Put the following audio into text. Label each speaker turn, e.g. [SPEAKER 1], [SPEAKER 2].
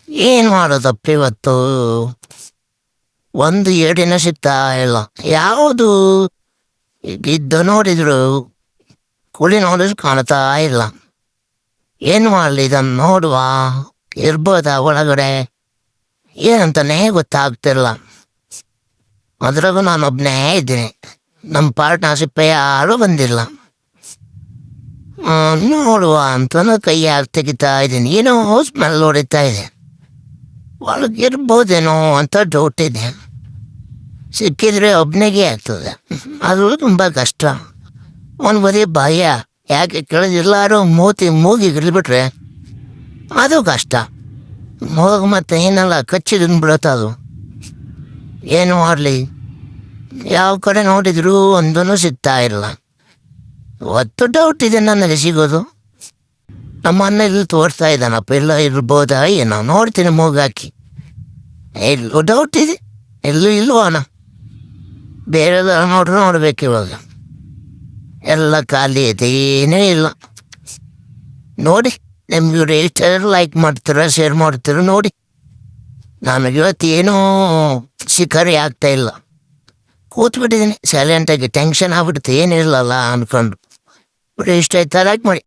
[SPEAKER 1] ಏನು ಮಾಡೋದಪ್ಪ ಇವತ್ತು? ಒಂದು ಏಡಿನ ಸಿಗ್ತಾ ಇಲ್ಲ. ಯಾವುದು ಇದ್ದು ನೋಡಿದ್ರು ಕುಳಿ ನೋಡಿದ್ರು ಕಾಣ್ತಾ ಇಲ್ಲ. ಏನು ಮಾಡಲಿ, ಇದನ್ನು ನೋಡುವ ಇರ್ಬೋದಾ ಒಳಗಡೆ ಏನಂತಾನೇ ಗೊತ್ತಾಗ್ತಿಲ್ಲ. ಅದ್ರಾಗೂ ನಾನೊಬ್ಬನೇ ಇದ್ದೀನಿ, ನಮ್ಮ ಪಾರ್ಟ್ನರ್ಶಿಪ್ ಯಾರೂ ಬಂದಿಲ್ಲ. ನೋಡುವ ಅಂತಲೂ ಕೈ ಹಾಕಿ ತೆಗಿತಾ ಇದ್ದೀನಿ. ಏನೋ ಸ್ಮೆಲ್ ಹೊಡಿತಾ ಇದೆ, ಒಳಗಿರ್ಬೋದೇನೋ ಅಂತ ಡೌಟ್ ಇದೆ. ಸಿಕ್ಕಿದ್ರೆ ಒಬ್ಬನಿಗೆ ಆಗ್ತದೆ, ಅದು ತುಂಬ ಕಷ್ಟ. ಒಂದು ಬರೀ ಭಯ, ಯಾಕೆ ಕೆಳಗೆಲ್ಲರೂ ಮೂಗಿ ಗಿಳಿಬಿಟ್ರೆ ಅದು ಕಷ್ಟ. ಮೂಗು ಮತ್ತು ಏನೆಲ್ಲ ಕಚ್ಚಿದನ್ ಬಿಡುತ್ತೆ ಅದು. ಏನು ಮಾಡಲಿ, ಯಾವ ಕಡೆ ನೋಡಿದ್ರು ಒಂದೂ ಸಿಗ್ತಾ ಇಲ್ಲ. ಒತ್ತು ಡೌಟ್ ಇದೆ ನನಗೆ ಸಿಗೋದು. ನಮ್ಮ ಅಣ್ಣ ಇಲ್ಲಿ ತೋರಿಸ್ತಾ ಇದ್ದಾನಪ್ಪ, ಎಲ್ಲ ಇರ್ಬೋದಾ ಏನೋ. ನೋಡ್ತೀನಿ ಮೂಗಾಕಿ, ಎಲ್ಲೂ ಡೌಟ್ ಇದೆ, ಎಲ್ಲೂ ಇಲ್ವೋಣ. ಬೇರೆದ ನೋಡ್ಬೇಕು ಇವಾಗ. ಎಲ್ಲ ಖಾಲಿ ಐತೆ, ಏನೇ ಇಲ್ಲ. ನೋಡಿ, ನಿಮ್ಗೆ ಇವ್ರು ಎಷ್ಟು ಲೈಕ್ ಮಾಡ್ತೀರ, ಶೇರ್ ಮಾಡ್ತೀರ ನೋಡಿ. ನನಗೆ ಇವತ್ತು ಏನೂ ಶಿಕಾರಿ ಆಗ್ತಾ ಇಲ್ಲ. ಕೂತ್ಬಿಟ್ಟಿದ್ದೀನಿ ಸೈಲೆಂಟಾಗಿ, ಟೆನ್ಷನ್ ಆಗ್ಬಿಡುತ್ತೆ ಏನಿಲ್ಲಲ್ಲ ಅಂದ್ಕೊಂಡು. ಇಷ್ಟ ಆಯ್ತಾ ಲೈಕ್ ಮಾಡಿ.